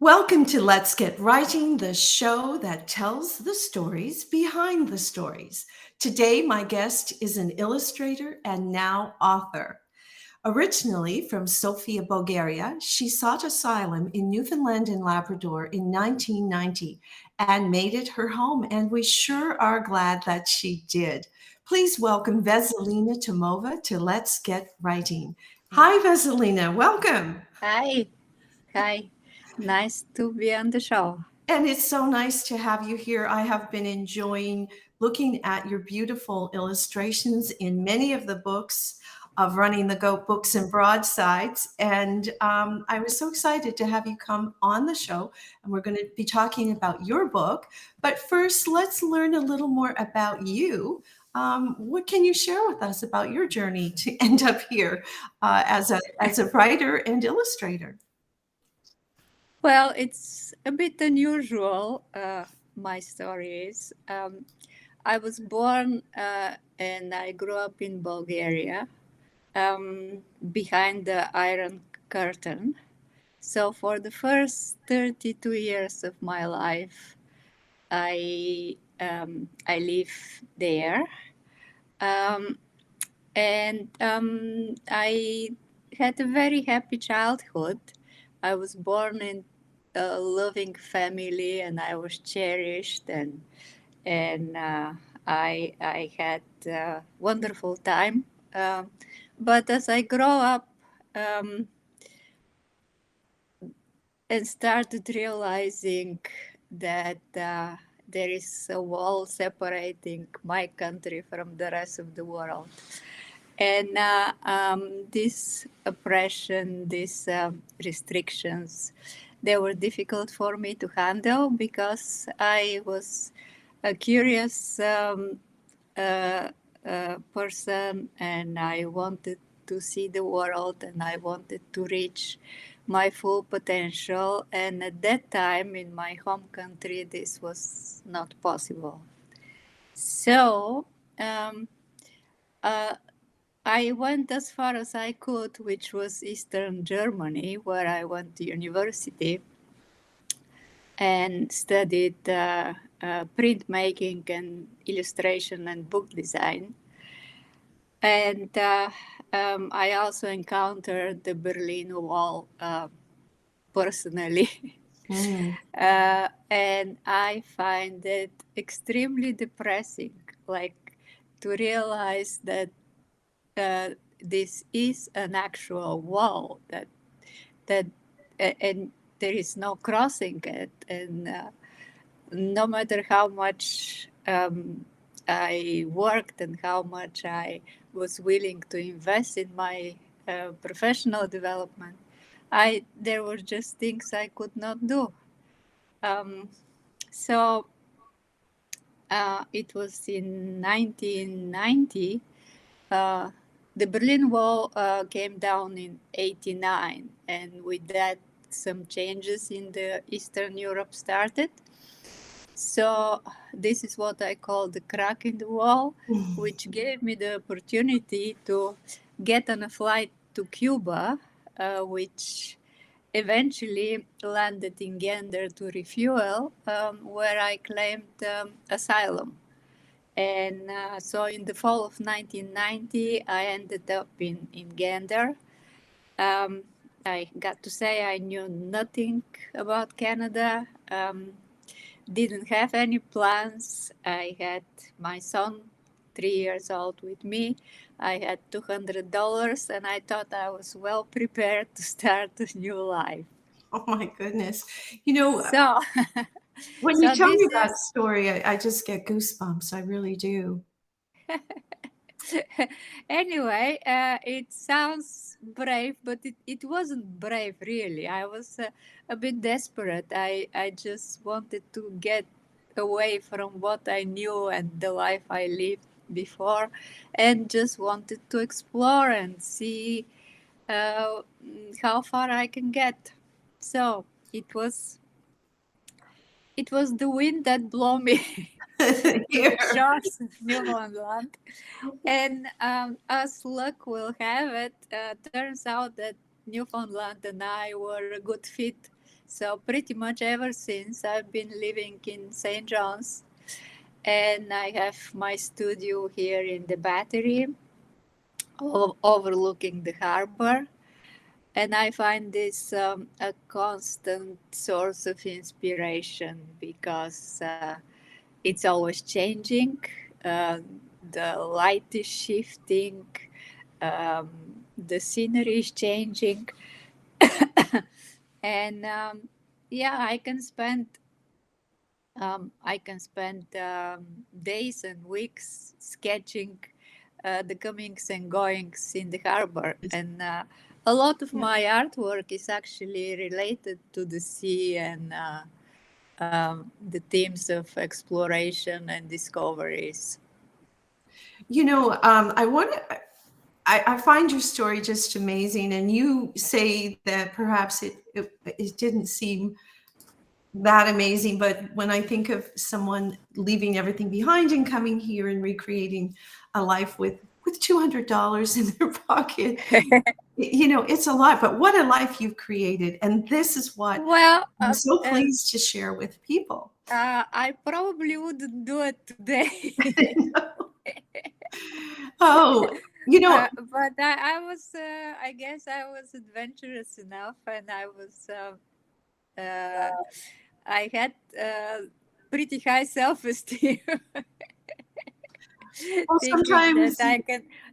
Welcome to Let's Get Writing, the show that tells the stories behind the stories. Today, my guest is an illustrator and now author. Originally from Sofia, Bulgaria, she sought asylum in Newfoundland and Labrador in 1990 and made it her home, and we sure are glad that she did. Please welcome Veselina Tomova to Let's Get Writing. Hi, Veselina. Welcome. Hi. Hi. Nice to be on the show. And it's so nice to have you here. I have been enjoying looking at your beautiful illustrations in many of the books of Running the Goat Books and Broadsides. And I was so excited to have you come on the show. And we're going to be talking about your book. But first, let's learn a little more about you. What can you share with us about your journey to end up here as a writer and illustrator? Well, it's a bit unusual, my story is. I was born and I grew up in Bulgaria behind the Iron Curtain. So for the first 32 years of my life, I live there. I had a very happy childhood. I was born in a loving family, and I was cherished, and I had a wonderful time. But as I grow up and started realizing that there is a wall separating my country from the rest of the world. And this oppression, these restrictions, they were difficult for me to handle because I was a curious person, and I wanted to see the world, and I wanted to reach my full potential. And at that time in my home country, this was not possible. So I went as far as I could, which was Eastern Germany, where I went to university and studied printmaking and illustration and book design. And I also encountered the Berlin Wall personally. And I find it extremely depressing, like to realize that this is an actual wall and there is no crossing it, and no matter how much I worked and how much I was willing to invest in my professional development, there were just things I could not do. So it was in 1990. The Berlin Wall came down in 1989, and with that, some changes in the Eastern Europe started. So this is what I call the crack in the wall, which gave me the opportunity to get on a flight to Cuba, which eventually landed in Gander to refuel, where I claimed asylum. And so in the fall of 1990, I ended up in Gander. I got to say I knew nothing about Canada, didn't have any plans. I had my son, 3 years old, with me. I had $200, and I thought I was well prepared to start a new life. Oh my goodness. So When you tell me that story, I just get goosebumps. I really do. Anyway, it sounds brave, but it wasn't brave, really. I was a bit desperate. I just wanted to get away from what I knew and the life I lived before, and just wanted to explore and see how far I can get. So it was the wind that blew me to the shores of Newfoundland. And as luck will have it, turns out that Newfoundland and I were a good fit So pretty much ever since, I've been living in St. John's, and I have my studio here in the Battery, overlooking the harbor. And I find this a constant source of inspiration because it's always changing. Uh, the light is shifting, um, the scenery is changing, and yeah, I can spend days and weeks sketching the comings and goings in the harbor, and a lot of Yeah. my artwork is actually related to the sea and the themes of exploration and discoveries. I want to. I find your story just amazing, and you say that perhaps it didn't seem that amazing, but when I think of someone leaving everything behind and coming here and recreating a life with $200 in their pocket, it's a lot. But what a life you've created, and this is what Well, I'm so pleased to share with people. I probably wouldn't do it today. Oh, you know, But I guess I was adventurous enough, and uh, I had pretty high self-esteem, well, thinking sometimes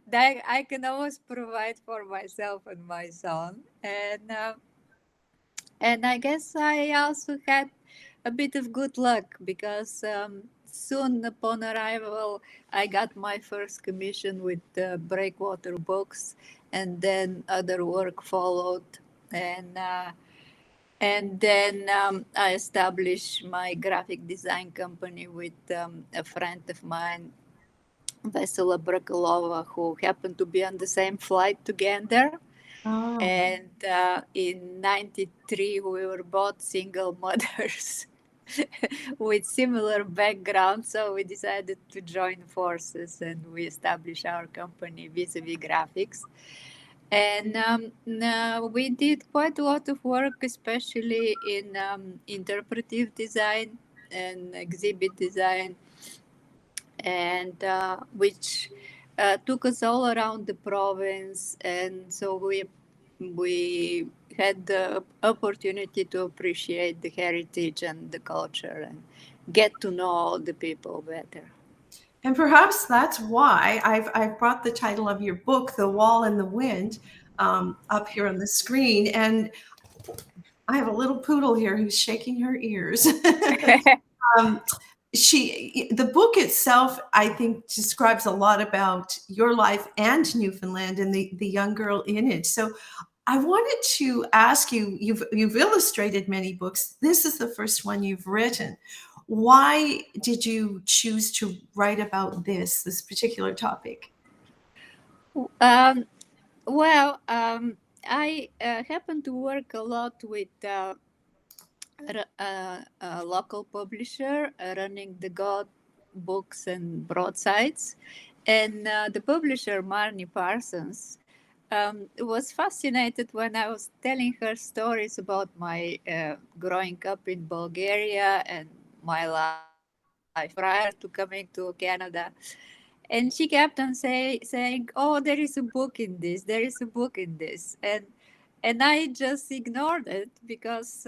that I can always provide for myself and my son, and I guess I also had a bit of good luck because soon upon arrival, I got my first commission with Breakwater Books, and then other work followed, and uh, and then I established my graphic design company with a friend of mine, Veselina, who happened to be on the same flight to Gander. oh, And in 93, we were both single mothers with similar backgrounds. So we decided to join forces and we established our company, Vis-a-Vis Graphics. And we did quite a lot of work, especially in interpretive design and exhibit design, and which took us all around the province. And so we had the opportunity to appreciate the heritage and the culture and get to know the people better. and perhaps that's why I've brought the title of your book, "The Wall in the Wind," up here on the screen, and I have a little poodle here who's shaking her ears. um, the book itself, I think, describes a lot about your life and Newfoundland and the young girl in it. So I wanted to ask you, you've illustrated many books. This is the first one you've written. Why did you choose to write about this particular topic? um, well, I happen to work a lot with a local publisher running the God books and broadsides. And the publisher, Marnie Parsons, was fascinated when I was telling her stories about my growing up in Bulgaria and my life prior to coming to Canada. And she kept on saying, "Oh, there is a book in this. There is a book in this," and I just ignored it because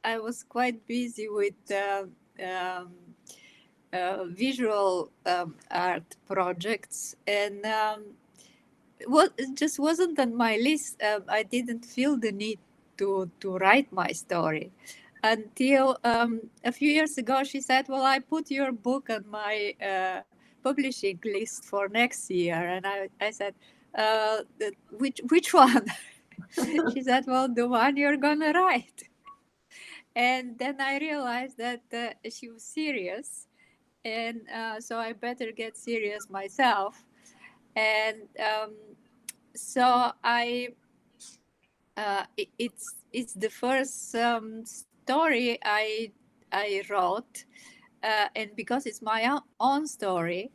I was quite busy with um, visual art projects, and it just wasn't on my list. I didn't feel the need to write my story until a few years ago. She said, "Well, I put your book on my publishing list for next year," and I said, which one?" She said, "Well, the one you're gonna write." And then I realized that she was serious, and so I better get serious myself. And so it's the first story I wrote, and because it's my own story,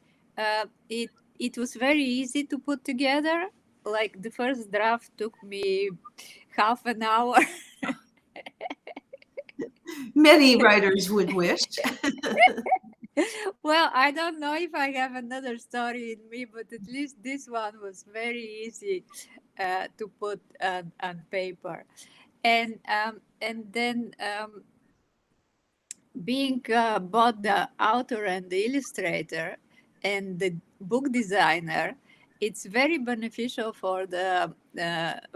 it was very easy to put together. Like the first draft took me half an hour. Many writers would wish. Well, I don't know if I have another story in me, but at least this one was very easy to put on paper. And then being both the author and the illustrator and the book designer, it's very beneficial for the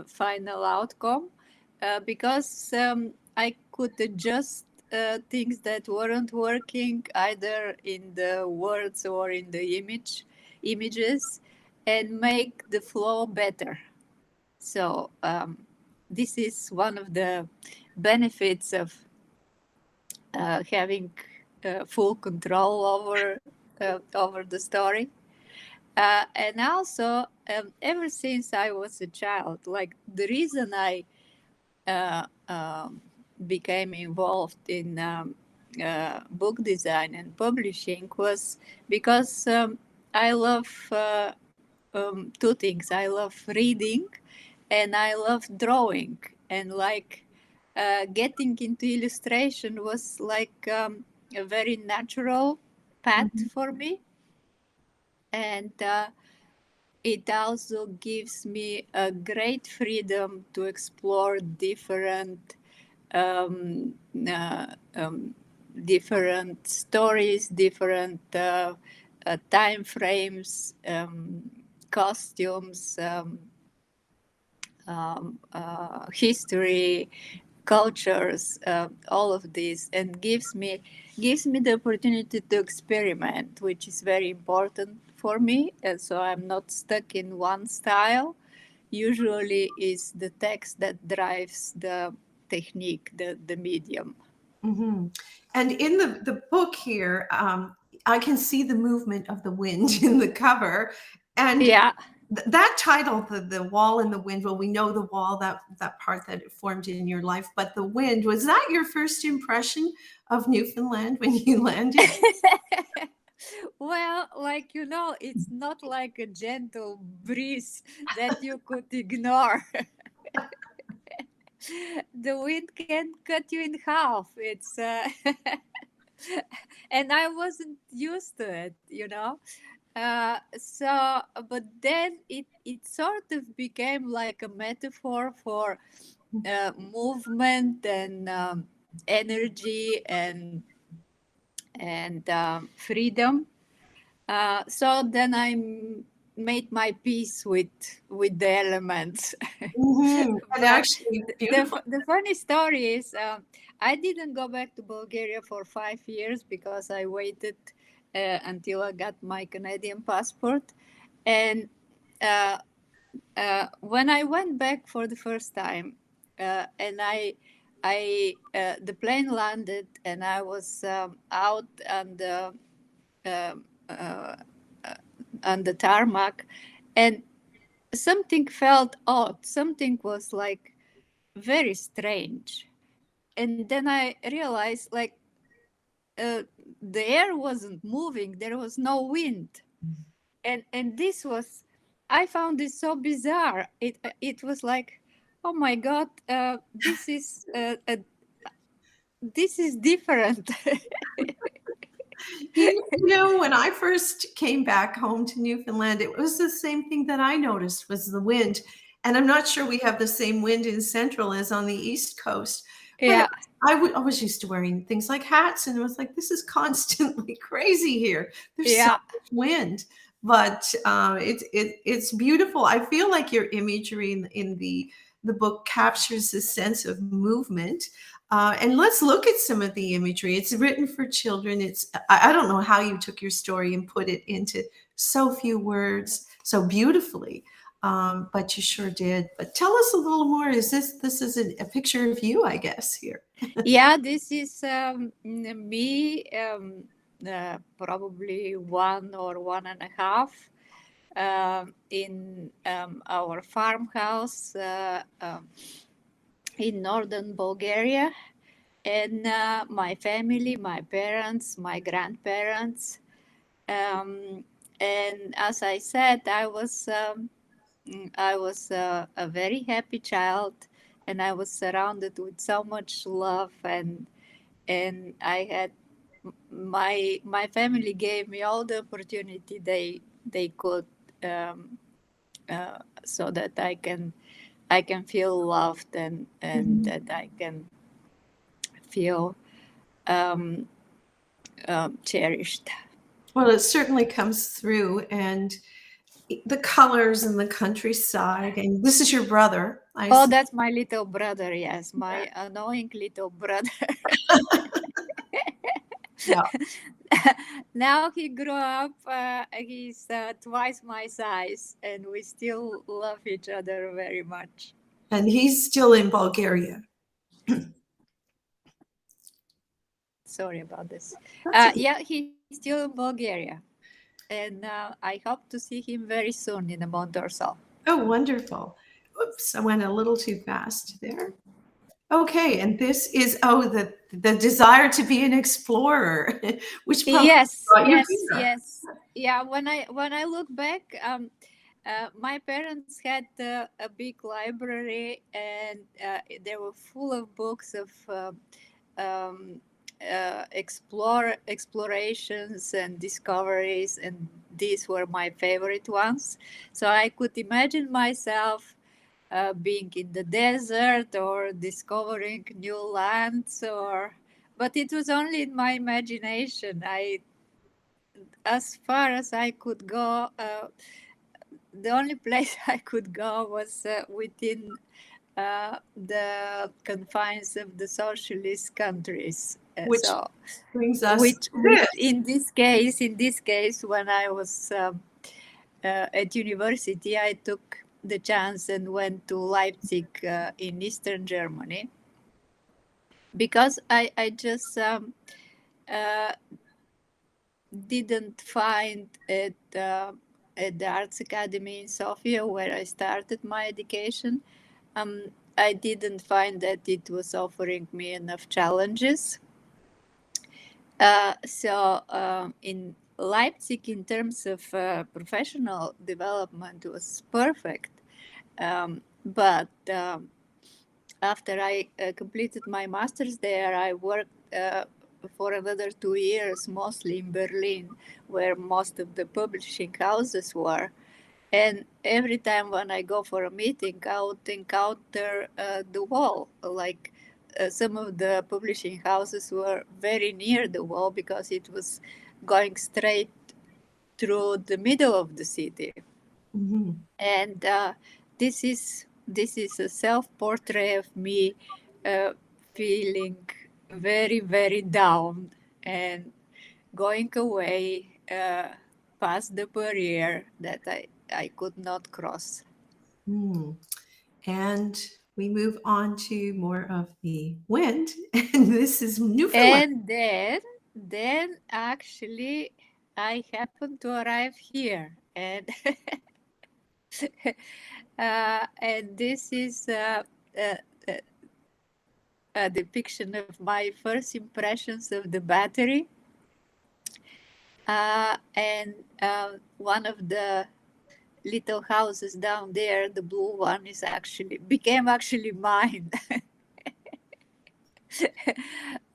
final outcome because I could adjust things that weren't working either in the words or in the images and make the flow better. So this is one of the benefits of having full control over the story. And also, ever since I was a child, like the reason I became involved in book design and publishing was because I love two things. I love reading and I love drawing. And like getting into illustration was like a very natural path for me. And it also gives me a great freedom to explore um, uh, um, different stories, different time frames, costumes, history, cultures, all of this, and gives me the opportunity to experiment, which is very important for me. And so I'm not stuck in one style. Usually, is the text that drives the technique, the medium. Mhm. And in the book here, I can see the movement of the wind in the cover. And Yeah. that title, the wall in the wind, well, we know the wall, that part that it formed in your life, but the wind, was that your first impression of Newfoundland when you landed? Well, like it's not like a gentle breeze that you could ignore. The wind can cut you in half. It's and I wasn't used to it. So, but then it sort of became like a metaphor for movement and energy and freedom. So then made my peace with the elements. Mhm. And But actually, the, beautiful. the funny story is I didn't go back to Bulgaria for 5 years because I waited until I got my Canadian passport. And uh, when I went back for the first time, and the plane landed, and I was out um, uh, on the tarmac, and something felt odd. Something was like very strange, and then I realized like uh, the air wasn't moving. There was no wind, and this was, I found this so bizarre. It was like, oh my god, this is different. When I first came back home to Newfoundland, it was the same thing that I noticed was the wind. And I'm not sure we have the same wind in Central as on the East Coast, but Yeah, I was used to wearing things like hats, and it was like, this is constantly crazy here. There's so yeah, much wind, but it's beautiful. I feel like your imagery in the book captures the sense of movement. And let's look at some of the imagery. It's written for children. I don't know how you took your story and put it into so few words so beautifully, but you sure did. But tell us a little more. This is a picture of you, I guess, here? yeah. This is me, probably 1 or 1.5, in our farmhouse in northern Bulgaria, and my family, my parents, my grandparents. Um, and as I said, I was a very happy child, and I was surrounded with so much love and I had my family gave me all the opportunity they could, so that I can feel loved, and that I can feel um, cherished. Well, it certainly comes through, and the colors and the countryside. And this is your brother, I Oh, see. that's my little brother. Yes, my annoying little brother. Yeah. Now he grew up. He's twice my size, and we still love each other very much. And he's still in Bulgaria. Sorry about this. That's okay. Yeah, he's still in Bulgaria, and I hope to see him very soon in a month or so. Oh, wonderful. Oops, I went a little too fast there. Okay, and this is the desire to be an explorer, which probably Yes, brought you yes, here. yes. Yeah, when I look back, my parents had a big library, and they were full of books of um, explorations and discoveries, and these were my favorite ones. So I could imagine myself being in the desert or discovering new lands, or but it was only in my imagination. I As far as I could go, the only place I could go was within the confines of the socialist countries. Which So, brings us to which this. in this case, when I was at university, I took the chance and went to Leipzig in Eastern Germany, because I just uh, didn't find it at the Arts Academy in Sofia, where I started my education. Um, I didn't find that it was offering me enough challenges. So in Leipzig, in terms of professional development, was perfect. But after I completed my master's there, I worked for another 2 years, mostly in Berlin, where most of the publishing houses were. And every time when I go for a meeting, I would encounter the wall. Like some of the publishing houses were very near the wall because it was going straight through the middle of the city. Mhm. And this is a self-portrait of me uh, feeling very, very down and going away past the barrier that I could not cross. Hmm. And we move on to more of the wind, and this is Newfoundland. And then actually I happened to arrive here, and this is uh, a depiction of my first impressions of the battery. And one of the little houses down there, the blue one, is actually became actually mine.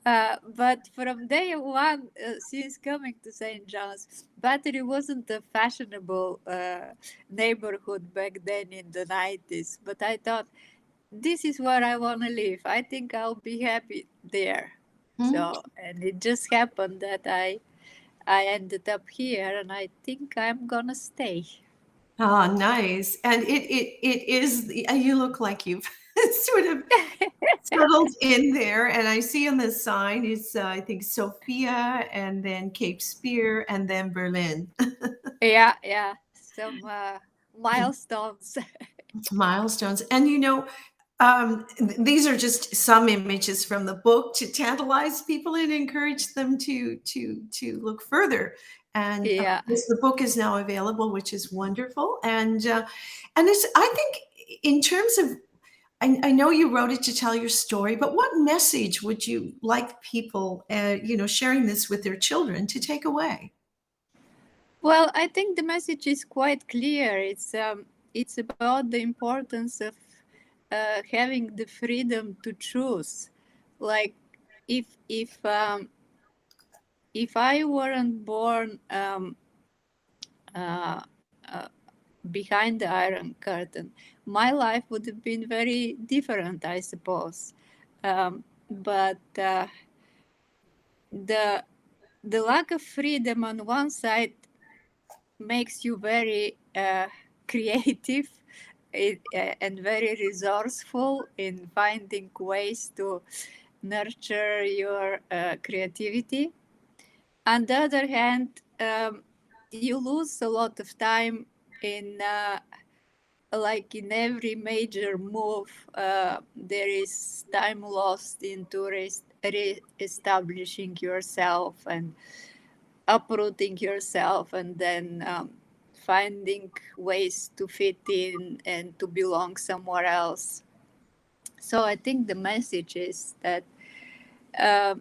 But from day one, since coming to St. John's, Battery wasn't a fashionable neighborhood back then in the 90s. But I thought, this is where I want to live. I think I'll be happy there. Hmm? So, and it just happened that I ended up here, and I think I'm gonna stay. Ah, nice. And it is you look like you've sort of settled in there. And I see on the sign it's I think Sofia and then Cape Spear and then Berlin. Yeah, yeah, some milestones. Milestones. And these are just some images from the book to tantalize people and encourage them to look further. And of Yeah. course, the book is now available, which is wonderful. And it's I think in terms of I know you wrote it to tell your story, but what message would you like people, sharing this with their children to take away? Well, I think the message is quite clear. It's about the importance of having the freedom to choose. Like, if I weren't born uh, uh, behind the Iron Curtain, my life would have been very different, I suppose. But the lack of freedom on one side makes you very creative and very resourceful in finding ways to nurture your creativity. On the other hand, you lose a lot of time in like in every major move. There is time lost into re-establishing yourself and uprooting yourself, and then finding ways to fit in and to belong somewhere else. So I think the message is that uh,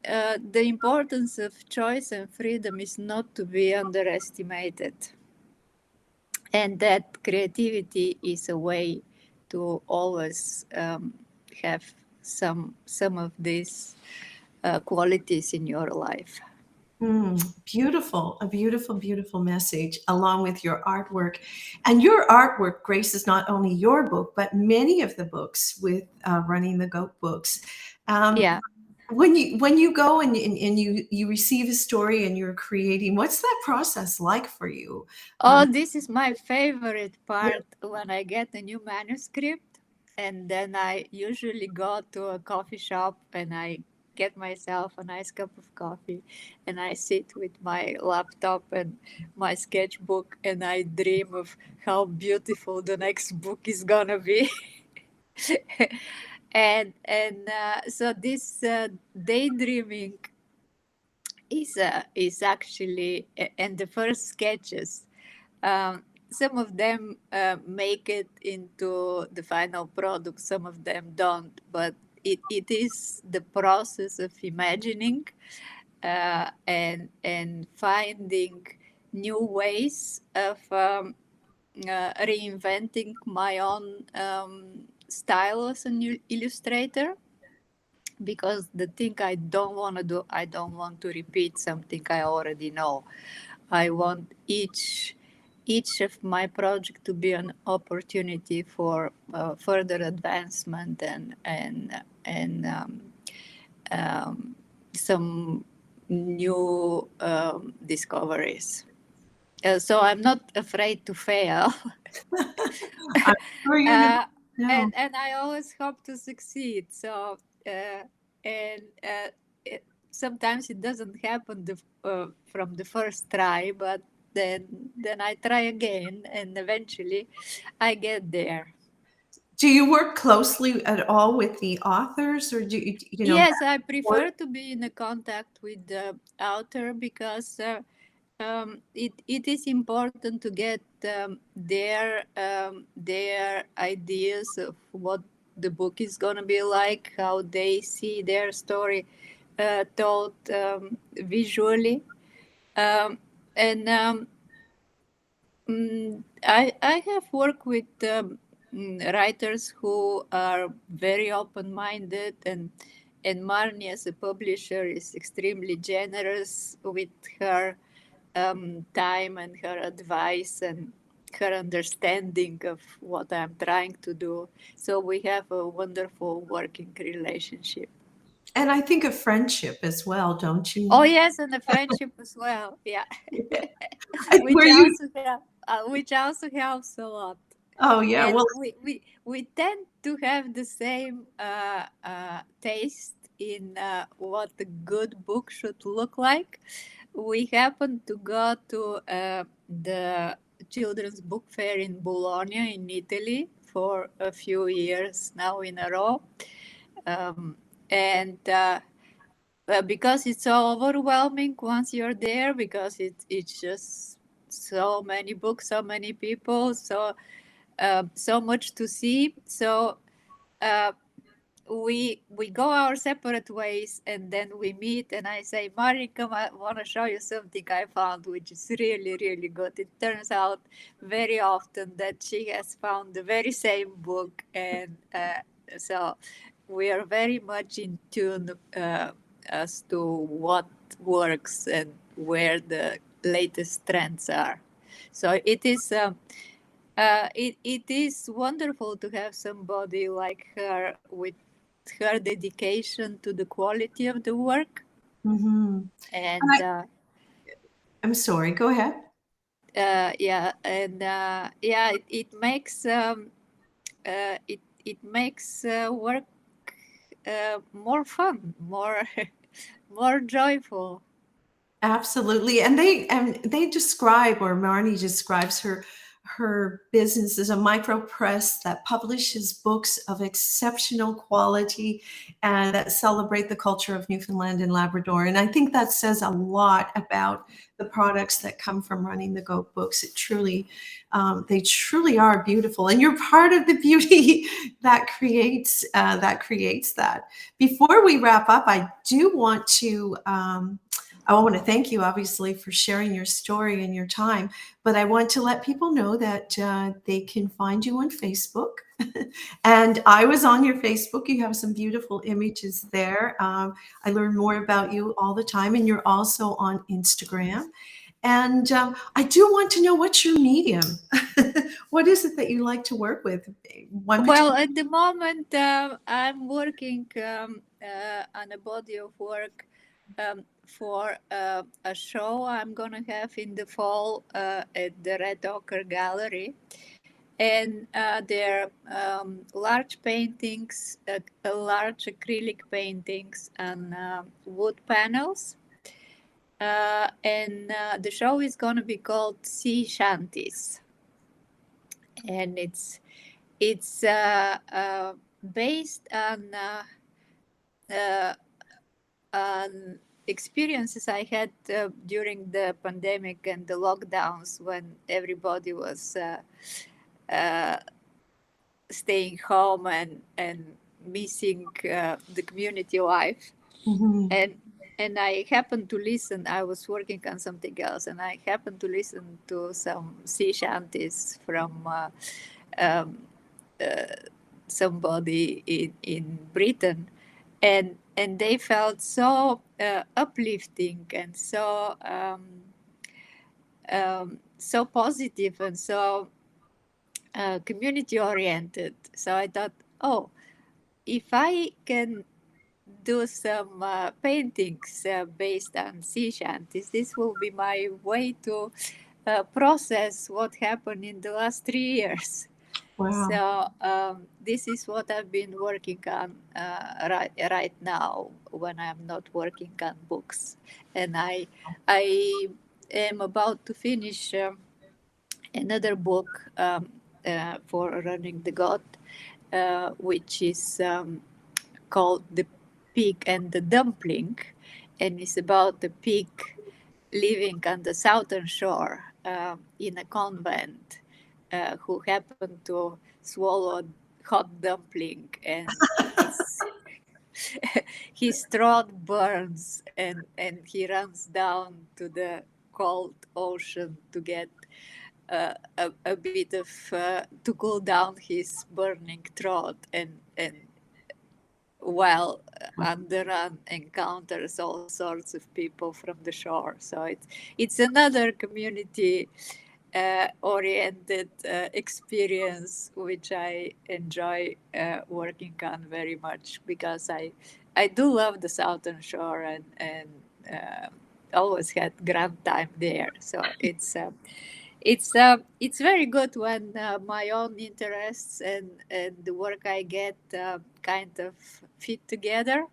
the importance of choice and freedom is not to be underestimated, and that creativity is a way to always have some of these qualities in your life. Beautiful, a beautiful, beautiful message along with your artwork. And your artwork graces not only your book, but many of the books with Running the Goat books. Um, Yeah. when you go and you receive a story and you're creating, what's that process like for you? Oh, this is my favorite part when I get a new manuscript, and then I usually go to a coffee shop and I get myself a nice cup of coffee and I sit with my laptop and my sketchbook and I dream of how beautiful the next book is gonna be. And so this daydreaming is actually, and the first sketches, some of them make it into the final product, some of them don't, but it is the process of imagining and finding new ways of reinventing my own style as an illustrator, because the thing I don't want to do, I don't want to repeat something I already know. I want each of my project to be an opportunity for further advancement and some new discoveries. So I'm not afraid to fail. I'm sure you're not. uh, No. and I always hope to succeed. So and it, sometimes it doesn't happen from the first try, but then I try again, and eventually I get there. Do you work closely at all with the authors, or do you Yes, I work? prefer to be in a contact with the author, because it is important to get their ideas of what the book is going to be like, how they see their story told visually. Um, and I have worked with writers who are very open-minded, and Marnie, as a publisher, is extremely generous with her time and her advice and her understanding of what I'm trying to do. So we have a wonderful working relationship. And I think of friendship as well, don't Oh you? yes, and the friendship as well. Yeah, which Where you? also helps a lot. Oh yeah. And Well, we tend to have the same taste in what a good book should look like. We happened to go to the children's book fair in Bologna in Italy for a few years now in a row, um, and because it's so overwhelming once you're there, because it's just so many books, so many people, so much to see. So uh, we go our separate ways, and then we meet, and I say, Mari, come, I want to show you something I found, which is really, really good. It turns out very often that she has found the very same book, and so we are very much in tune as to what works and where the latest trends are. So it is wonderful to have somebody like her with her dedication to the quality of the work. Mm-hmm. And I'm sorry, go ahead. yeah, and yeah, it makes it makes work more fun, more more joyful. Absolutely. And they describe, or Marnie describes her business as a micro press that publishes books of exceptional quality and that celebrate the culture of Newfoundland and Labrador. And I think that says a lot about the products that come from Running the Goat books. They truly are beautiful, and you're part of the beauty that creates that. Before we wrap up, I want to thank you, obviously, for sharing your story and your time. But I want to let people know that they can find you on Facebook. And I was on your Facebook. You have some beautiful images there. I learn more about you all the time. And you're also on Instagram. And I do want to know, what's your medium? What is it that you like to work with? Well, at the moment, I'm working on a body of work for a show I'm going to have in the fall at the Red Ochre Gallery. And they're large paintings, large acrylic paintings on wood panels. And the show is going to be called Sea Shanties. And it's based on experiences I had during the pandemic and the lockdowns, when everybody was staying home and missing the community life. Mm-hmm. And I happened to listen. I was working on something else, and I happened to listen to some sea shanties from um, somebody in Britain, and they felt so uplifting and so so positive and so community oriented. So I thought, oh, if I can do some paintings based on sea shanties, this will be my way to process what happened in the last 3 years. Wow. So this is what I've been working on right now when I'm not working on books, and I am about to finish another book for Running the God, which is called The Pig and the Dumpling, and it's about the pig living on the southern shore in a convent who happened to swallow a hot dumpling, and his throat burns, and he runs down to the cold ocean to get a bit of to cool down his burning throat, and while on the run encounters all sorts of people from the shore. So it's another community oriented experience which I enjoy working on very much, because I do love the southern shore, and always had grand time there. So it's very good when my own interests and the work I get kind of fit together.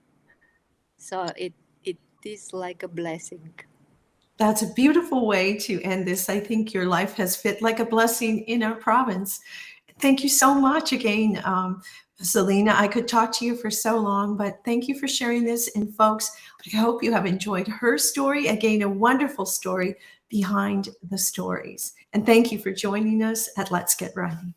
So it is like a blessing. That's a beautiful way to end this. I think your life has fit like a blessing in our province. Thank you so much again, Veselina. I could talk to you for so long, but thank you for sharing this. And folks, I hope you have enjoyed her story. Again, a wonderful story behind the stories. And thank you for joining us at Let's Get Writing.